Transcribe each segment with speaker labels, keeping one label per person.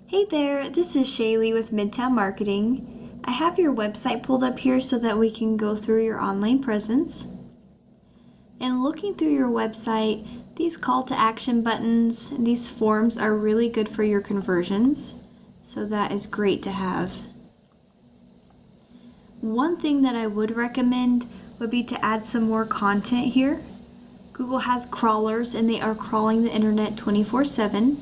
Speaker 1: Hey there, this is Shaelee with Midtown Marketing. I have your website pulled up here so that we can go through your online presence. And looking through your website, these call to action buttons and these forms are really good for your conversions. So that is great to have. One thing that I would recommend would be to add some more content here. Google has crawlers and they are crawling the internet 24/7.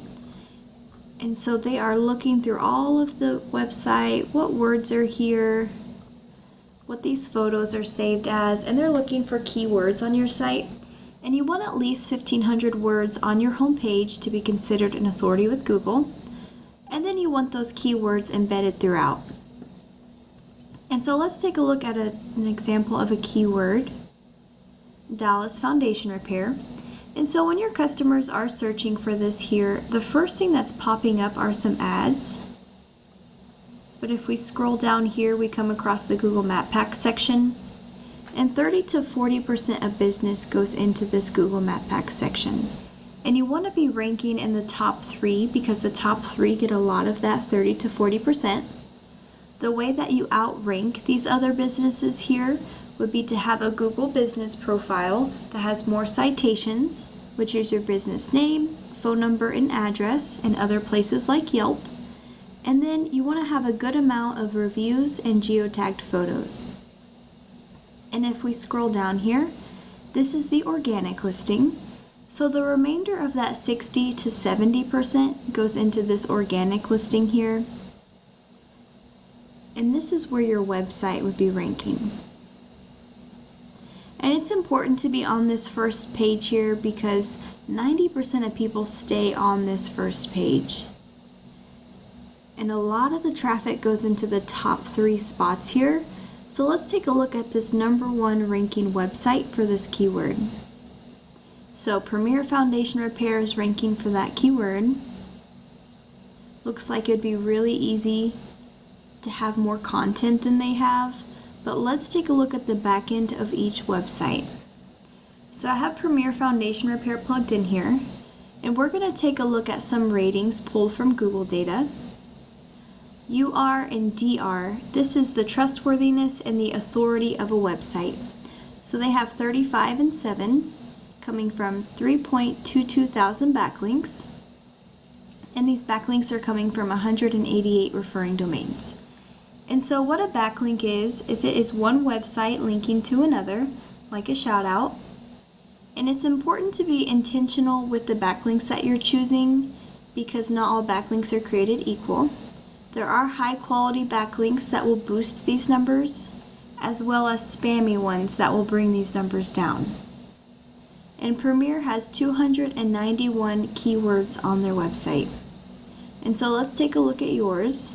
Speaker 1: And so they are looking through all of the website, what words are here, what these photos are saved as, and they're looking for keywords on your site. And you want at least 1,500 words on your homepage to be considered an authority with Google. And then you want those keywords embedded throughout. And so let's take a look at an example of a keyword, Dallas foundation repair. And so when your customers are searching for this here, the first thing that's popping up are some ads. But if we scroll down here, we come across the Google Map Pack section. And 30 to 40% of business goes into this Google Map Pack section. And you want to be ranking in the top 3 because the top 3 get a lot of that 30 to 40%. The way that you outrank these other businesses here would be to have a Google business profile that has more citations, which is your business name, phone number, and address, and other places like Yelp. And then you want to have a good amount of reviews and geotagged photos. And if we scroll down here, this is the organic listing. So the remainder of that 60 to 70% goes into this organic listing here. And this is where your website would be ranking. And it's important to be on this first page here because 90% of people stay on this first page. And a lot of the traffic goes into the top 3 spots here. So let's take a look at this #1 ranking website for this keyword. So Premier Foundation Repair is ranking for that keyword. Looks like it'd be really easy to have more content than they have. But let's take a look at the back end of each website. So I have Premier Foundation Repair plugged in here, and we're going to take a look at some ratings pulled from Google data. UR and DR, this is the trustworthiness and the authority of a website. So they have 35 and 7, coming from 3.22 thousand backlinks, and these backlinks are coming from 188 referring domains. And so what a backlink is it is one website linking to another, like a shout out. And it's important to be intentional with the backlinks that you're choosing because not all backlinks are created equal. There are high quality backlinks that will boost these numbers, as well as spammy ones that will bring these numbers down. And Premier has 291 keywords on their website. And so let's take a look at yours.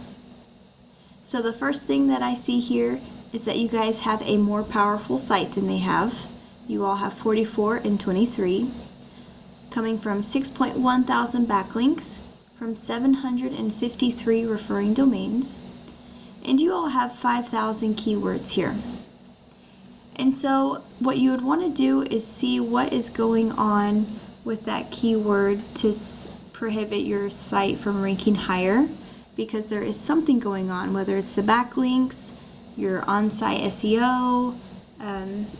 Speaker 1: So the first thing that I see here is that you guys have a more powerful site than they have. You all have 44 and 23, coming from 6.1 thousand backlinks, from 753 referring domains, and you all have 5,000 keywords here. And so what you would want to do is see what is going on with that keyword to prohibit your site from ranking higher. Because there is something going on, whether it's the backlinks, your on-site SEO,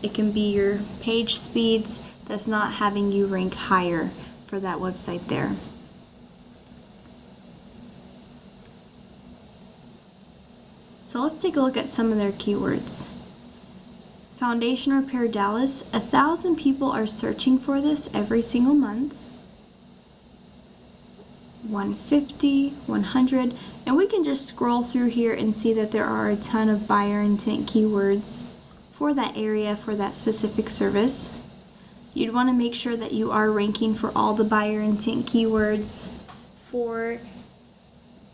Speaker 1: it can be your page speeds that's not having you rank higher for that website there. So let's take a look at some of their keywords. Foundation Repair Dallas, 1,000 people are searching for this every single month. 150, 100, and we can just scroll through here and see that there are a ton of buyer intent keywords for that area, for that specific service. You'd want to make sure that you are ranking for all the buyer intent keywords for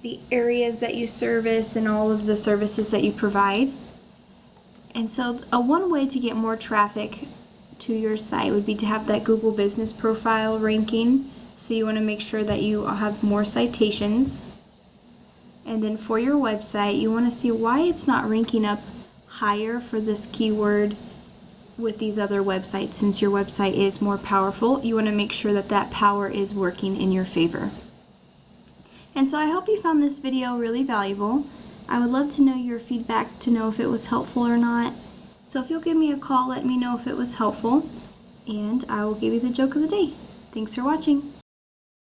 Speaker 1: the areas that you service and all of the services that you provide. And so one way to get more traffic to your site would be to have that Google business profile ranking. So you want to make sure that you have more citations. And then for your website, you want to see why it's not ranking up higher for this keyword with these other websites. Since your website is more powerful, you want to make sure that that power is working in your favor. And so I hope you found this video really valuable. I would love to know your feedback to know if it was helpful or not. So if you'll give me a call, let me know if it was helpful, and I will give you the joke of the day. Thanks for watching.